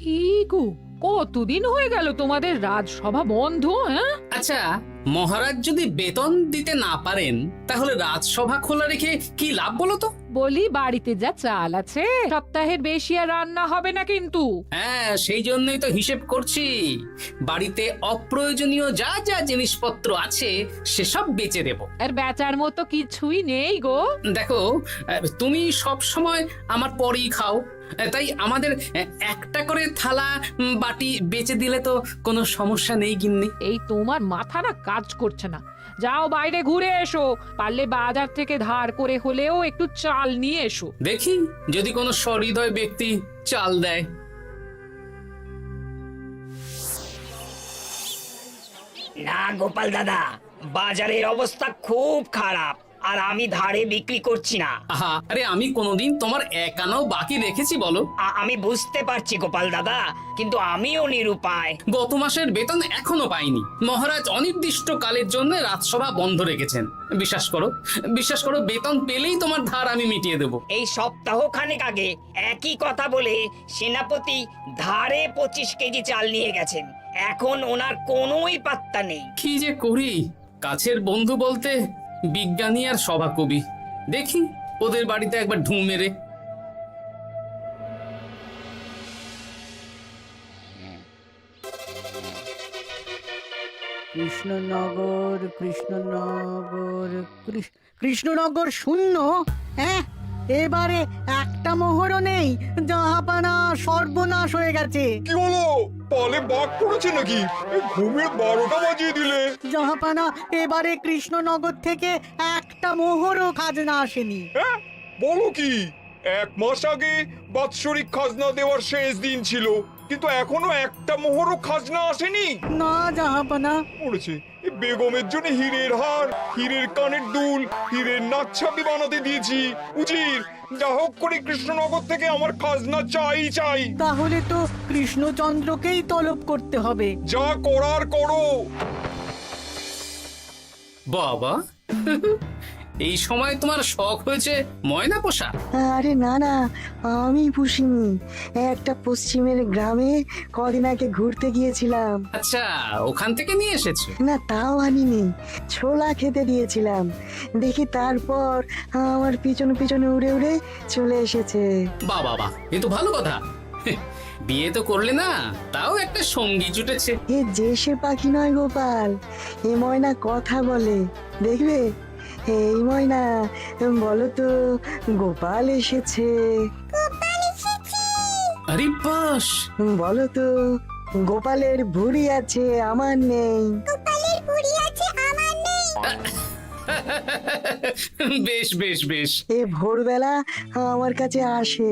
কি গো, কতদিন হয়ে গেল তোমাদের রাজসভা বন্ধ? হ্যাঁ, আচ্ছা, মহারাজ যদি বেতন দিতে না পারেন তাহলে রাজসভা খোলা রেখে কি লাভ বলো তো? বলি বাড়িতে যা চাল আছে সপ্তাহের বেশি আর রান্না হবে না কিন্তু। হ্যাঁ, সেই জন্যই তো হিসেব করছি। বাড়িতে অপ্রয়োজনীয় যা যা জিনিসপত্র আছে সেসব বেচে দেব। আর বেচার মতো কিছুই নেই গো। দেখো, তুমি সব সময় আমার পরেই খাও, তাই আমাদের একটা করে থালা বাটি বেচে দিলে তো কোনো সমস্যা নেই গিন্নি। এই তোমার মাথা না কাজ করছে না। যাও বাইরে ঘুরে এসো, পারলে বাজার থেকে ধার করে হলেও একটু চাল নিয়ে এসো। দেখি যদি কোনো সহৃদয় ব্যক্তি চাল দেয়। না গোপাল দাদা, বাজারের অবস্থা খুব খারাপ, আর আমি ধারে বিক্রি করছি না। আহা, আরে আমি কোনোদিন তোমার একানাও বাকি রেখেছি বলো? আমি বুঝতে পারছি গোপাল দাদা, কিন্তু আমিও নিরুপায়। গত মাসের বেতন এখনো পাইনি। মহারাজ অনির্দিষ্ট কালের জন্য রাজসভা বন্ধ রেখেছেন। বিশ্বাস করো, বিশ্বাস করো, বেতন পেলেই তোমার ধার আমি মিটিয়ে দেবো। এই সপ্তাহ খানেক আগে একই কথা বলে সেনাপতি ধারে 25 কেজি চাল নিয়ে গেছেন। এখন ওনার কোনোই পাত্তা নেই। কি যে করি, কাছের বন্ধু বলতে বিজ্ঞানী আর সভাকবি। দেখি ওদের বাড়িতে একবার ঢুঁ মেরে। কৃষ্ণনগর কৃষ্ণনগর কৃষ্ণনগর শূন্য। হ্যাঁ, এবারে একটা মোহরও নেই। জাহাপানা সর্বনাশ হয়ে গেছে। কি হলো? পালে বাঘ পড়েছে নাকি? এই ঘুমের 12টা বাজিয়ে দিলে। জাহাপানা, এবারে কৃষ্ণনগর থেকে একটা মোহরও খাজনা আসেনি। হ্যাঁ, বলো কি? 1 মাস আগে বাৎসরিক খাজনা দেওয়ার শেষ দিন ছিল, কিন্তু এখনো একটা মোহরও খাজনা আসেনি। না জাহাপানা। পড়েছে এই বেগমের জন্য হীরের হার, হীরের কানের দুল, হীরের নাকছাবি বানাতে দিয়েছি। উজির, যা হোক করে কৃষ্ণনগর থেকে আমার খাজনা চাই চাই। তাহলে তো কৃষ্ণচন্দ্রকেই তলব করতে হবে। যা করার করো। বাবা, এই সময় তোমার শখ হয়েছে ময়না পোষা? আরে না না, আমি পুষিনি। একটা পশ্চিমের গ্রামে কদিন আগে ঘুরতে গিয়েছিলাম। আচ্ছা, ওখান থেকে নিয়ে এসেছো? না, তাও আনিনি, ছোলা খেতে দিয়েছিলাম। দেখি তারপর আমার পিছনে পিছনে উড়ে উড়ে চলে এসেছে। বাহ বাহ বাহ, এ তো ভালো কথা। বিয়ে তো করলে না, তাও একটা সঙ্গী জুটেছে। এ যে সে পাখি নয় গোপাল, এ ময়না কথা বলে, দেখবে। এই ময়না, বলো তো গোপাল এসেছে। আরে বাস, বলো তো গোপালের ভুঁড়ি আছে আমার নেই। বেশ বেশ বেশ। এ ভোরবেলা আমার কাছে আসে,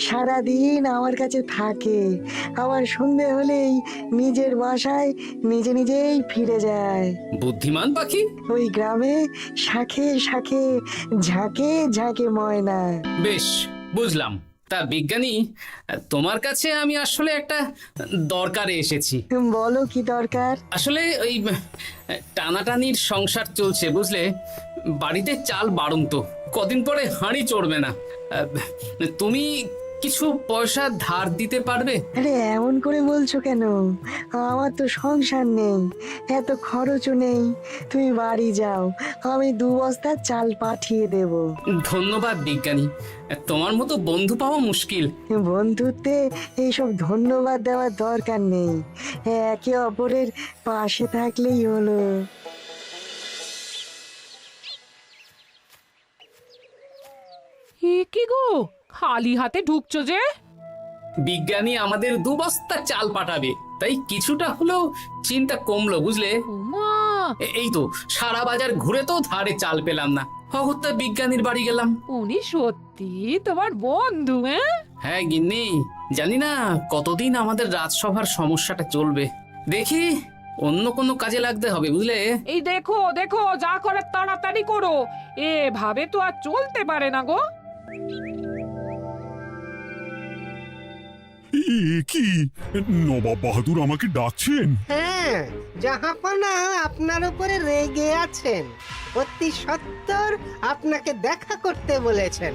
সারাদিন আমার কাছে থাকে, আবার সন্ধে হলেই নিজের বাসায় নিজে নিজেই ফিরে যায়। বুদ্ধিমান পাখি। ওই গ্রামে শাখে শাখে ঝাঁকে ঝাঁকে ময়না। বেশ, বুঝলাম। তা বিজ্ঞানী, তোমার কাছে আমি আসলে একটা দরকারে এসেছি। বলো কি দরকার? আসলে ওই টানাটানির সংসার চলছে, বুঝলে। বাড়িতে চাল বাড়ন্ত, কদিন পরে হাঁড়ি চড়বে না। তুমি কিছু পয়সা ধার দিতে পারবে? আরে এমন করে বলছো কেন? আমার তো সংসার নেই, এত খরচও নেই। তুমি বাড়ি যাও, আমি 2 বস্তা চাল পাঠিয়ে দেব। ধন্যবাদ বিজ্ঞানী, তোমার মতো বন্ধু পাওয়া মুশকিল। বন্ধুত্বে এইসব ধন্যবাদ দেওয়ার দরকার নেই, একে অপরের পাশে থাকলেই হলো। এ কি গো, খালি হাতে ঢুকছো যে? বিজ্ঞানী আমাদের 2 বস্তা চাল পাঠাবে, তাই কিছুটা হলেও চিন্তা কমলো, বুঝলে। ওমা, এই তো সারা বাজার ঘুরে তো ধারে চাল পেলাম না, অগত্যা বিজ্ঞানীর বাড়ি গেলাম। উনি সত্যি তোমার বন্ধু? হ্যাঁ, হ্যাঁ গিন্নি, জানি না কতদিন আমাদের রাজসভার সমস্যাটা চলবে। দেখি অন্য কোনো কাজে লাগতে হবে, বুঝলে। এই দেখো দেখো, যা করার তাড়াতাড়ি করো, এভাবে তো আর চলতে পারে না গো। কি নবাব বাহাদুর আমাকে ডাকছেন? হ্যাঁ, জাহাপনা আপনার উপরে রেগে আছেন। অতি সত্য উত্তর আপনাকে দেখা করতে বলেছেন।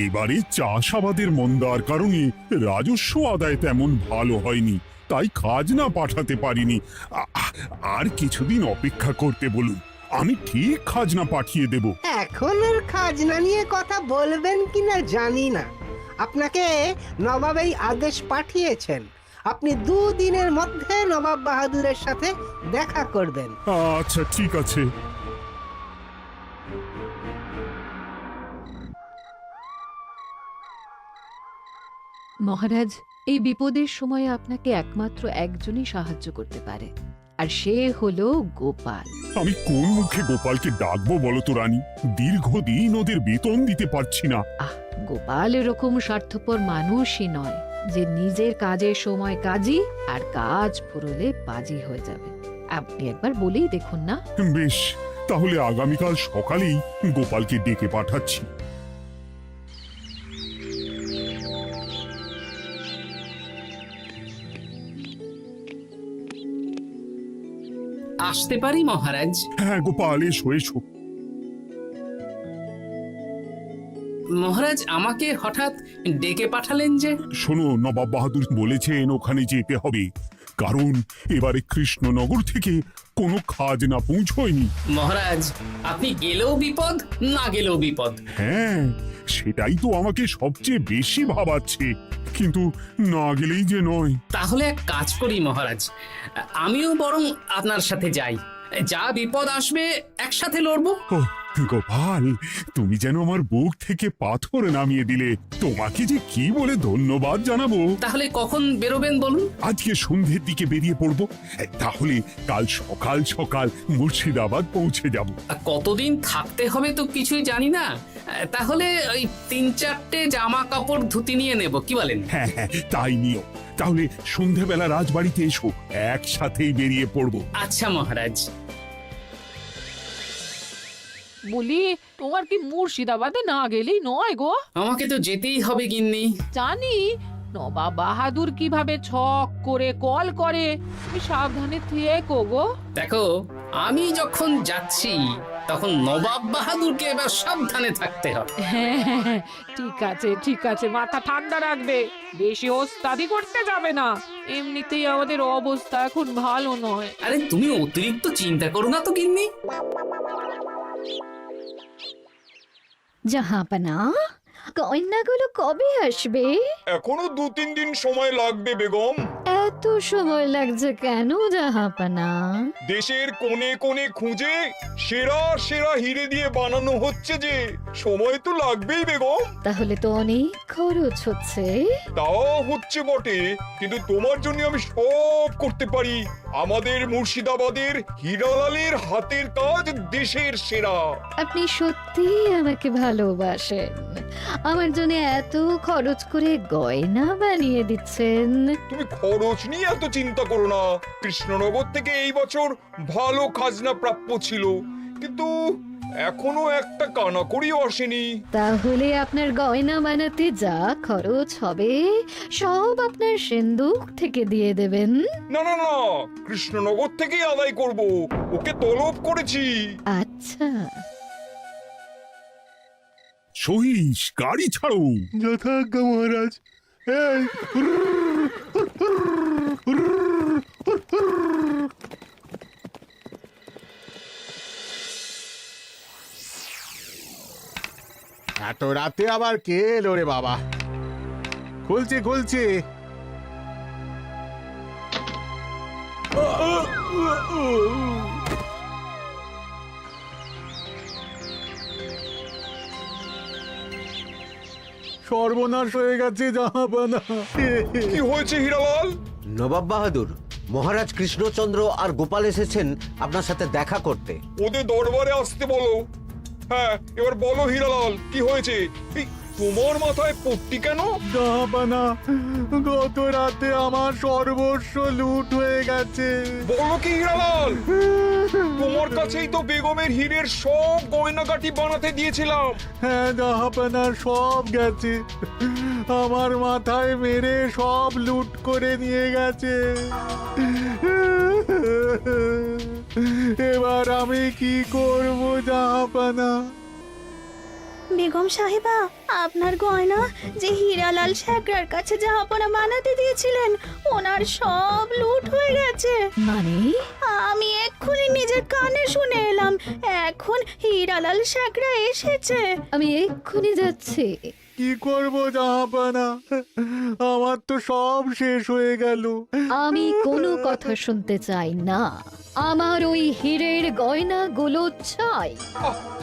এবারে চাষাবাদের মন্দার কারণে রাজস্ব আদায় তেমন ভালো হয়নি, তাই খাজনা পাঠাতে পারিনি। আর কিছুদিন অপেক্ষা করতে বলুন, আমি ঠিক খাজনা পাঠিয়ে দেব। এখন আর খাজনা নিয়ে কথা বলবেন কিনা জানি না। আপনাকে নবাব এই আদেশ পাঠিয়েছেন, আপনি 2 দিনের মধ্যে নবাব বাহাদুরের সাথে দেখা করবেন। আচ্ছা ঠিক আছে। মহারাজ, এই বিপদের সময় আপনাকে একমাত্র একজনই সাহায্য করতে পারে, আর সে হলো গোপাল। আমি কোন মুখে গোপালকে ডাকবো বলো তো রানী? দীর্ঘদিন ওদের বেতন দিতে পারছি না। গোপাল এরকম স্বার্থপর মানুষই নয় যে নিজের কাজের সময় কাজী আর কাজ ফুরলে বাজি হয়ে যাবে। আপনি একবার বলেই দেখুন না। বেশ, তাহলে আগামীকাল সকালেই গোপালকে ডেকে পাঠাচ্ছি। আসতে পারি মহারাজ? হ্যাঁ গোপাল, এসো এসো। মহারাজ আমাকে হঠাৎ ডেকে পাঠালেন যে? শোনো, নবাব বাহাদুর বলেছেন ওখানে যেতে হবে, কারণ এবারে কৃষ্ণনগর থেকে কোনো খাজনা পৌঁছয়নি। মহারাজ, আপনি গেলেও বিপদ, না গেলেও বিপদ। হ্যাঁ, সেটাই তো আমাকে সবচেয়ে বেশি ভাবাচ্ছে, কিন্তু না গেলেই যে নয়। তাহলে এক কাজ করি মহারাজ, আমিও বরং আপনার সাথে যাই। যা বিপদ আসবে একসাথে লড়বো। ও গোপাল, তুমি যেন আমার বুক থেকে পাথর নামিয়ে দিলে। তোমাকে যে কি বলে ধন্যবাদ জানাবো। তাহলে কখন বেরোবেন বলুন? আজকে সন্ধ্যের দিকে বেরিয়ে পড়বো, তাহলে কাল সকাল সকাল মুর্শিদাবাদ পৌঁছে যাব। কতদিন থাকতে হবে তো কিছুই জানি না, তাহলে ওই 3-4টে জামা কাপড় ধুতি নিয়ে নেব, কি বলেন? হ্যাঁ হ্যাঁ, তাই নিও। তাহলে সন্ধ্যেবেলা রাজবাড়িতে এসো, একসাথেই বেরিয়ে পড়বো। আচ্ছা মহারাজ। বলি, তোমার কি মুর্শিদাবাদে না গেলেই নয় গো? আমাকে তো যেতেই হবে গিন্নি। জানি নবাব বাহাদুর কিভাবে ছক করে কল করে, তুমি সাবধানে থেকো গো। দেখো, আমি যখন যাচ্ছি তখন নবাব বাহাদুরকে এবার সাবধানে থাকতে হবে। হ্যাঁ, ঠিক আছে ঠিক আছে, মাথা ঠান্ডা রাখবে, বেশি ওস্তাদি করতে যাবে না। এমনিতেই আমাদের অবস্থা এখন ভালো নয়। আরে তুমি অতিরিক্ত চিন্তা করো না তো গিন্নি। জাহাপনা, কন্যাগুলো কবে আসবে? এখনো 2-3 দিন সময় লাগবে বেগম। এত সময় লাগছে কেন জাহাপনা? দেশের কোণে কোণে খুঁজে সেরা সেরা হিরে দিয়ে বানানো হচ্ছে যে, সময় তো লাগবেই বেগম। তাহলে তো অনেক খরচ হচ্ছে। তাও হচ্ছে বটে, কিন্তু তোমার জন্য আমি সব করতে পারি। আমাদের মুর্শিদাবাদের হীরালালের হাতের কাজ দেশের সেরা। আপনি সত্যি আমাকে ভালোবাসেন, আমার জন্য এত খরচ করে গয়না বানিয়ে দিচ্ছেন। তুমি খরচ নিয়ে এত চিন্তা করো না। কৃষ্ণনগর থেকে এই বছর ভালো খাজনা প্রাপ্য ছিল, কিন্তু এখনো একটা কানাকড়িও আসেনি। তাহলে আপনার গয়না বানাতে যা খরচ হবে সব আপনার সিন্দুক থেকে দিয়ে দেবেন। না না না, কৃষ্ণনগর থেকেই আদায় করব, ওকে তলব করেছি। আচ্ছা, সহিস, গাড়ি ছাড়ো। যথাজ্ঞা মহারাজ। এই এত রাতে আবার কে এলো রে বাবা? খুলছি খুলছি। সর্বনাশ হয়ে গেছে জাহাপানা। কি হয়েছে হীরালাল? নবাব বাহাদুর, মহারাজ কৃষ্ণচন্দ্র আর গোপাল এসেছেন আপনার সাথে দেখা করতে। ওদের দরবারে আসতে বলো। হ্যাঁ, এবার বলো হীরালাল, কি হয়েছে? এই, তোমার মাথায় পট্টি কেন? জাহাপানা, গত রাতে আমার সর্বস্ব লুট হয়ে গেছে। বলো কি হীরালাল? তোমার কাছেই তো বেগমের হীরের সব গয়নাগাটি বানাতে দিয়েছিলাম। হ্যাঁ জাহাপানা, সব গেছে। আমার মাথায় মেরে সব লুট করে নিয়ে গেছে। এবার আমি কি করব জাহাপানা? বেগম সাহেবা, আপনার গয়না যে হীরালাল শেখরার কাছে জাহাপনা বানাতে দিয়েছিলেন, ওনার সব লুট হয়ে গেছে। মানে? আমি এক্ষুনি নিজের কানে শুনে এলাম, এখন হীরালাল শেখরা এসেছে। আমি এক্ষুনি যাচ্ছি। কি করব জাহাপানা, আমার তো সব শেষ হয়ে গেল। আমি কোনো কথা শুনতে চাই না, আমার ওই হীরের গয়নাগুলো চাই।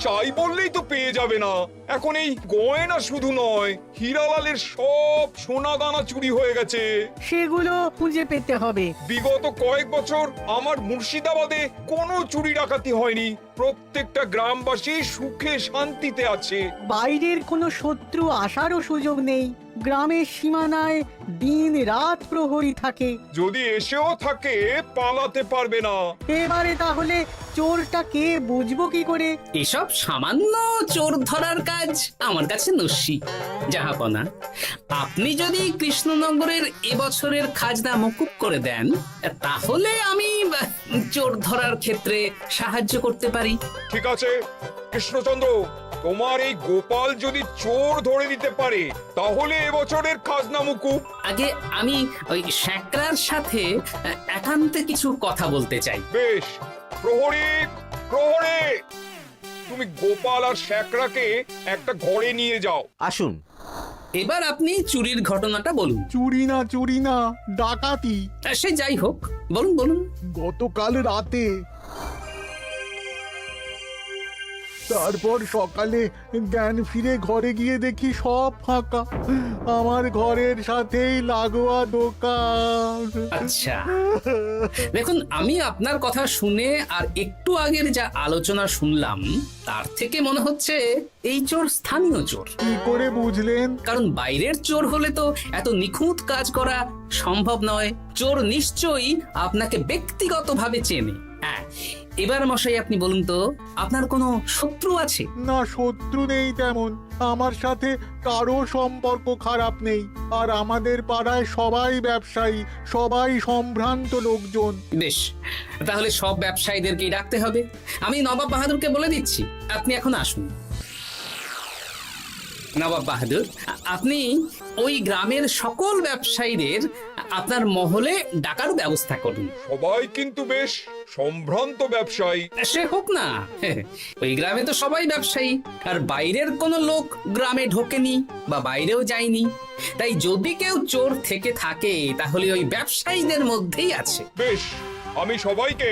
চাই বললেই তো পেয়ে যাবে না। এখন এই গয়না শুধু নয়, হীরালালের সব সোনা দানা চুরি হয়ে গেছে। সেগুলো খুঁজে পেতে হবে। বিগত কয়েক বছর আমার মুর্শিদাবাদে কোনো চুরি ডাকাতি হয়নি। প্রত্যেকটা গ্রামবাসী সুখে শান্তিতে আছে। বাইরের কোনো শত্রু আসারও সুযোগ নেই। গ্রামের সীমানায় দিন রাত প্রহরী থাকে। যদি এসেও থাকে পালাতে পারবে না। এবারে তাহলে চোরটা কে বুঝবো কি করে? এসব সামান্য চোর ধরার কাজ আমার কাছে নস্যি। জাহাপনা, আপনি যদি কৃষ্ণনগরের এবছরের খাজনা মকুব করে দেন, তাহলে আমি চোর ধরার ক্ষেত্রে সাহায্য করতে পারি। ঠিক আছে কৃষ্ণচন্দ্র, তোমার এই গোপাল যদি চোর ধরে দিতে পারে তাহলে এবছরের খাজনা মুকুব। আগে আমি ওই শেখরার সাথে একান্তে কিছু কথা বলতে চাই। বেশ, প্রহরী প্রহরী, তুমি গোপাল আর শেখরাকে একটা ঘরে নিয়ে যাও। আসুন। এবার আপনি চুরির ঘটনাটা বলুন। চুরি না, ডাকাতি। সে যাই হোক, বলুন বলুন। গতকাল রাতে, তারপর সকালে জ্ঞান ফিরে ঘরে গিয়ে দেখি সব ফাঁকা। আমার ঘরের সাথেই লাগোয়া দোকান। আচ্ছা, দেখুন, আমি আপনার কথা শুনে আর একটু আগের যা আলোচনা শুনলাম, তার থেকে মনে হচ্ছে এই চোর স্থানীয় চোর। কি করে বুঝলেন? কারণ বাইরের চোর হলে তো এত নিখুঁত কাজ করা সম্ভব নয়। চোর নিশ্চয়ই আপনাকে ব্যক্তিগতভাবে চেনে। হ্যাঁ, এবার মশাই আপনি বলুন তো, আপনার কোনো শত্রু আছে? না, শত্রু নেই তেমন। আমার সাথে কারো সম্পর্ক খারাপ নেই। আর আমাদের পাড়ায় সবাই ব্যবসায়ী, সবাই সম্ভ্রান্ত লোকজন। বেশ, তাহলে সব ব্যবসায়ীদেরকেই ডাকতে হবে। আমি নবাব বাহাদুরকে বলে দিচ্ছি, আপনি এখন আসুন। নবাব বাহাদুর, আপনি ওই গ্রামের সকল ব্যবসায়ীদের আপনার মহলে ডাকার ব্যবস্থা করুন। সবাই কিন্তু বেশ সম্ভ্রান্ত ব্যবসায়ী। সে হোক না, ওই গ্রামে তো সবাই ব্যবসায়ী, আর বাইরের কোনো লোক গ্রামে ঢোকেনি বা বাইরেও যায়নি। তাই যদি কেউ চোর থেকে থাকে তাহলে ওই ব্যবসায়ীদের মধ্যেই আছে। বেশ, আমি সবাইকে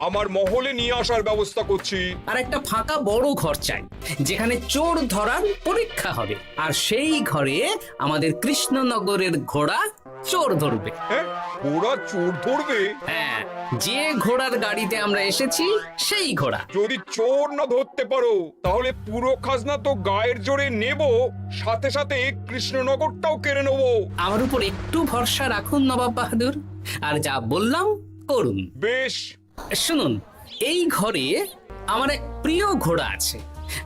আমার মহলে নিয়ে আসার ব্যবস্থা করছি। আর একটা ফাঁকা বড় ঘর চাই, যেখানে চোর ধরার পরীক্ষা হবে। আর সেই ঘরে আমাদের কৃষ্ণনগরের ঘোড়া চোর ধরবে। হ্যাঁ, ঘোড়া চোর ধরবে? হ্যাঁ, যে ঘোড়ার গাড়িতে আমরা এসেছি সেই ঘোড়া। যদি চোর না ধরতে পারো তাহলে পুরো খাজনা তো গায়ের জোরে নেব, সাথে সাথে কৃষ্ণনগরটাও কেড়ে নেব। আমার উপর একটু ভরসা রাখুন নবাব বাহাদুর, আর যা বললাম করুন। বেশ, শুনুন, এই ঘরে আমার এক প্রিয় ঘোড়া আছে,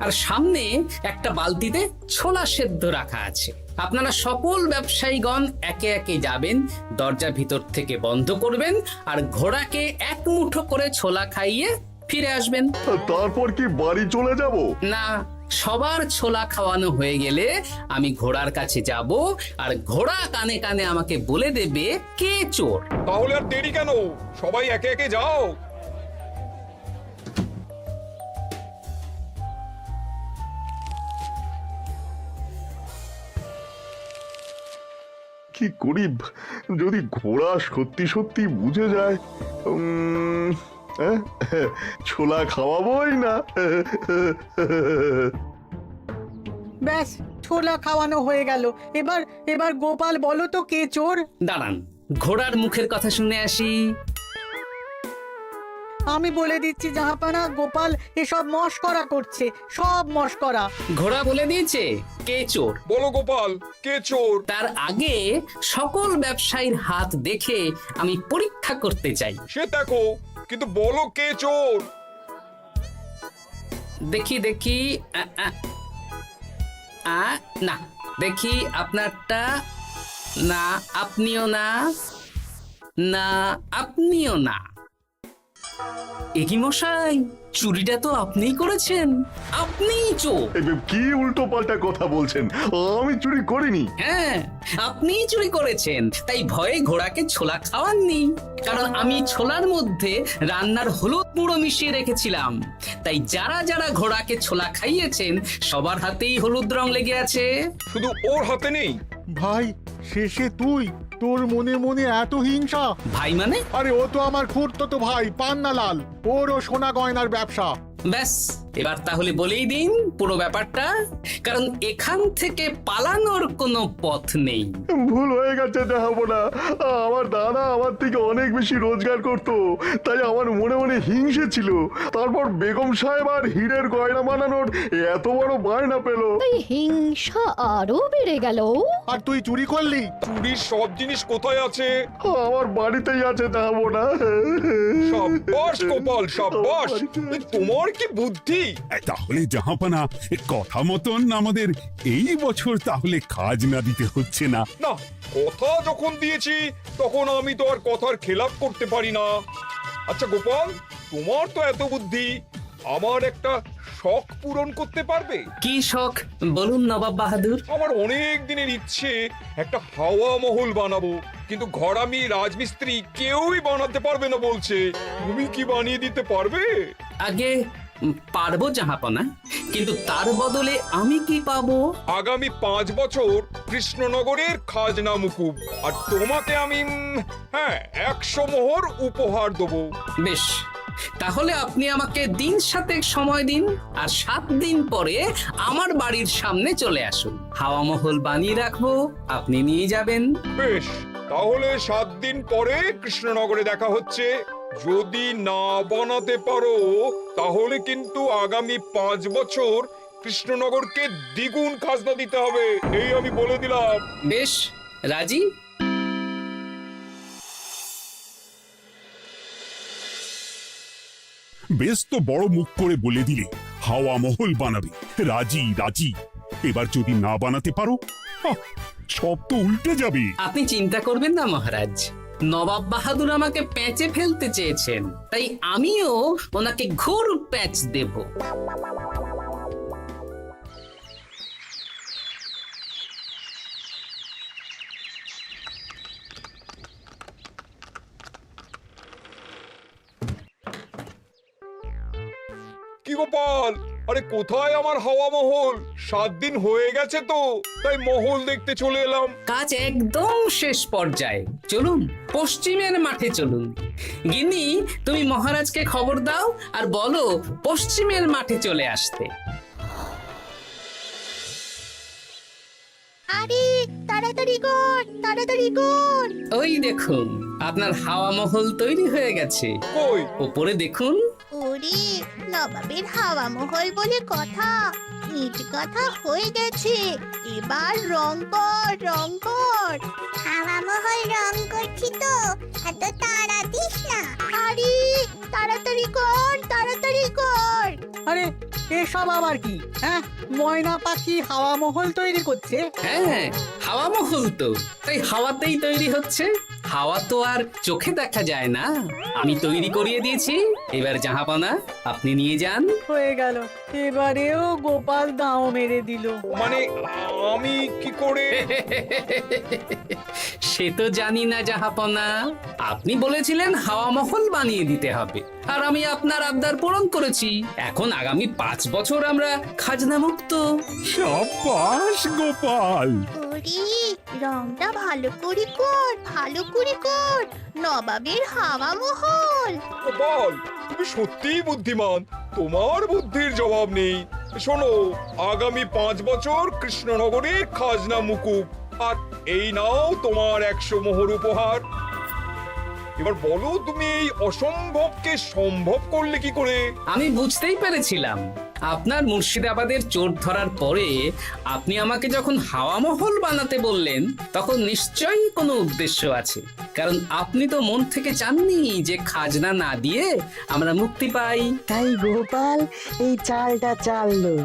আর সামনে একটা বালতিতে ছোলা সেদ্ধ রাখা আছে। আপনারা সকল ব্যবসায়ীগণ একে একে যাবেন, দরজা ভিতর থেকে বন্ধ করবেন, আর ঘোড়াকে এক মুঠো করে ছোলা খাইয়ে ফিরে আসবেন। তারপর কি বাড়ি চলে যাব? না, সবার ছোলা খাওয়ানো হয়ে গেলে আমি ঘোড়ার কাছে যাব, আর ঘোড়া কানে কানে আমাকে বলে দেবে কে চোর। তাহলে আর দেরি কেন, সবাই একে একে যাও। কি করি যদি ঘোড়া সত্যি সত্যি বুঝে যায়? ছোলা খাওয়াবোই না। ব্যাস, ছোলা খাওয়ানো হয়ে গেল। এবার গোপাল বলো তো কে চোর? দাঁড়ান, ঘোড়ার মুখের কথা শুনে আসি। আমি বলে দিচ্ছি জাহাপানা, গোপাল এসব মশকরা করছে, সব মশকরা। ঘোড়া বলে দিয়েছে কে চোর। বলো গোপাল, কে চোর? তার আগে সকল ব্যবসায়ীর হাত দেখে আমি পরীক্ষা করতে চাই। সে দেখো, কিন্তু বলো কে চোর? দেখি দেখি, না, দেখি আপনারটা। না, আপনিও না। না, আপনিও না। একি মশাই, চুরিটা তো আপনিই করেছেন, আপনিই চোর। কি উল্টো পাল্টা কথা বলছেন? আমি চুরি করিনি। হ্যাঁ, আপনিই চুরি করেছেন, তাই ভয়ে ঘোড়াকে ছোলা খাওয়াননি। কারণ আমি ছোলার মধ্যে রান্নার হলুদ গুঁড়ো মিশিয়ে রেখেছিলাম, তাই যারা যারা ঘোড়াকে ছোলা খাইয়েছেন সবার হাতেই হলুদ রং লেগে আছে। শুধু ওর হাতে নেই। ভাই, শেষে তুই? তোর মনে মনে এত হিংসা? ভাই মানে? আরে ও তো আমার খুড়তো ভাই পান্নালাল, ওরও সোনা গয়নার ব্যবসা। ব্যাস, এবার তাহলে বলেই দিন পুরো ব্যাপারটা, কারণ এখান থেকে পালানোর কোনো পথ নেই। ভুল হয়ে গেছে, দেখাবো না। আমার দাদা আমার থেকে অনেক বেশি রোজগার করতো, তাই আমার মনে মনে হিংসে ছিল। তারপর বেগম সাহেব আর হীরের গয়না বানানোর এত বড় বায়না পেল, তাই হিংসা আরো বেড়ে গেল। আর তুই চুরি করলি? চুরির সব জিনিস কোথায় আছে? আমার বাড়িতেই আছে, দেখাবো না। সাব্বাস গোপাল, সাব্বাস। তোমার কি বুদ্ধি! তাহলে জাহাপানা, কথা মতন আমাদের এই বছর তাহলে খাজনা দিতে হচ্ছে না। না, কথা যখন দিয়েছি তখন আমি তো আর কথার খেলাপ করতে পারি না। আচ্ছা গোপাল, তোমার তো এত বুদ্ধি, আমার একটা শখ পূরণ করতে পারবে? কি শখ বলুন নবাব বাহাদুর। আমার অনেক দিনের ইচ্ছে একটা হাওয়া মহল বানাবো, কিন্তু ঘরামি রাজমিস্ত্রি কেউই বানাতে পারবে না বলছে। তুমি কি বানিয়ে দিতে পারবে? আগে পারবো জাহাপনা, কিন্তু তার বদলে আমি কি পাবো? আগামী 5 বছর কৃষ্ণনগরের খাজনা মুকুব, আর তোমাকে আমি 100 মোহর উপহার দেবো। বেশ, তাহলে আপনি আমাকে দিন 7 সময় দিন, আর 7 দিন পরে আমার বাড়ির সামনে চলে আসুন। হাওয়া মহল বানিয়ে রাখবো, আপনি নিয়ে যাবেন। বেশ, তাহলে 7 দিন পরে কৃষ্ণনগরে দেখা হচ্ছে। যদি না বানাতে পারো তাহলে কিন্তু আগামী 5 বছর কৃষ্ণনগরকে দ্বিগুণ খাজনা দিতে হবে, এই আমি বলে দিলাম। বেশ, রাজি। বেশ তো বড় মুখ করে বলে দিলে হাওয়া মহল বানাবে। রাজি রাজি। এবার যদি না বানাতে পারো, সব তো উল্টে যাবে। আপনি চিন্তা করবেন না মহারাজ, নবাব বাহাদুর আমাকে প্যাঁচে ফেলতে চেয়েছেন, তাই আমিও ওনাকে ঘোর প্যাঁচ দেব। কি গোপাল, আরে কোথায় আমার হাওয়া মহল? 7 দিন হয়ে গেছে তো, তাই মহল দেখতে চলে এলাম। কাজ একদম শেষ পর্যায়ে, চলুন পশ্চিমের মাঠে চলুন। গিন্নি, তুমি মহারাজকে খবর দাও আর বলো পশ্চিমের মাঠে চলে আসতে। আরে তাড়াতাড়ি কর, তাড়াতাড়ি কর। ওই দেখুন, আপনার হাওয়া মহল তৈরি হয়ে গেছে। কই? উপরে দেখুন। ওরে, নবাবের হাওয়া মহল বলে কথা, ইট কথা হয়ে গেছে। এবার রং কর, রং কর। হাওয়া মহল রং করছি তো, এত তাড়া দিস না। আরে তাড়াতাড়ি কর, তাড়াতাড়ি কর। আরে এসব আবার কি? ময়না পাখি হাওয়া মহল তৈরি করছে? হ্যাঁ, হাওয়া মহল তো, তাই হাওয়াতেই তৈরি হচ্ছে। হাওয়া তো আর চোখে দেখা যায় না, আমি তৈরি করিয়ে দিয়েছি। এবার জাহাপনা আপনি নিয়ে যান। হয়ে গেল, এবারেও গোপাল দাও মেরে দিল। মানে আমি কি করে? সে তো জানি না জাহাপনা, আপনি বলেছিলেন হাওয়া মহল বানিয়ে দিতে হবে, আর আমি আপনার আবদার পূরণ করেছি। এখন আগামী 5 বছর আমরা খাজনা মুক্ত। সাব্বাস গোপাল। ওরে, রংটা ভালো করে কর, ভালো করে কর। নবাবের হাওয়া মহল। গোপাল, তুমি সত্যিই বুদ্ধিমান, তোমার বুদ্ধির জবাব নেই। শোনো, আগামী 5 বছর কৃষ্ণনগরের খাজনা মুকুব, আর এই নাও তোমার 100 মোহর উপহার। এবার বলো, তুমি এই অসম্ভবকে সম্ভব করলে কি করে? আমি বুঝতেই পেরেছিলাম, আপনার মুর্শিদাবাদের চোর ধরার পরে আপনি আমাকে যখন হাওয়া মহল বানাতে বললেন, তখন নিশ্চয়ই কোনো উদ্দেশ্য আছে। কারণ আপনি তো মন থেকে চাননি যে খাজনা না দিয়ে আমরা মুক্তি পাই। তাই গোপাল এই চালটা চাললো।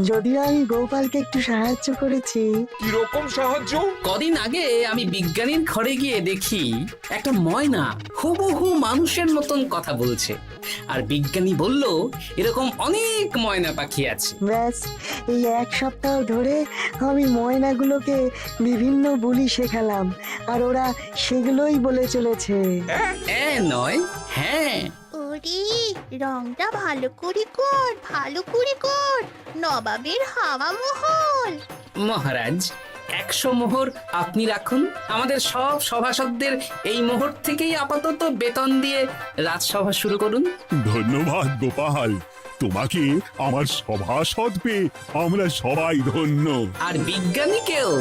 যদিও আমি গোপালকে একটু সাহায্য করেছি। কিরকম সাহায্য? কদিন আগে আমি বিজ্ঞানীর ঘরে গিয়ে দেখি একটা ময়না হুবহু মানুষের মতন কথা বলছে। আর বিজ্ঞানী বলল এরকম অনেক ময়না পাখি আছে। ব্যাস এই এক সপ্তাহ ধরে আমি ময়নাগুলোকে বিভিন্ন বুলি শেখালাম, আর ওরা সেগুলোই বলে চলেছে। নয়, হ্যাঁ। ওরে রংটা ভালো করে কর, ভালো করে কর, নবাবের হাওয়া মহল। মহারাজ 100 মোহর আপনি রাখুন। আমাদের সব সভাসদদের এই মোহর থেকেই আপাতত বেতন দিয়ে রাজসভা শুরু করুন। ধন্যবাদ গোপাল, তোমাকে আমার সভাসদ পেয়ে আমরা সবাই ধন্য। আর বিজ্ঞানীকেও।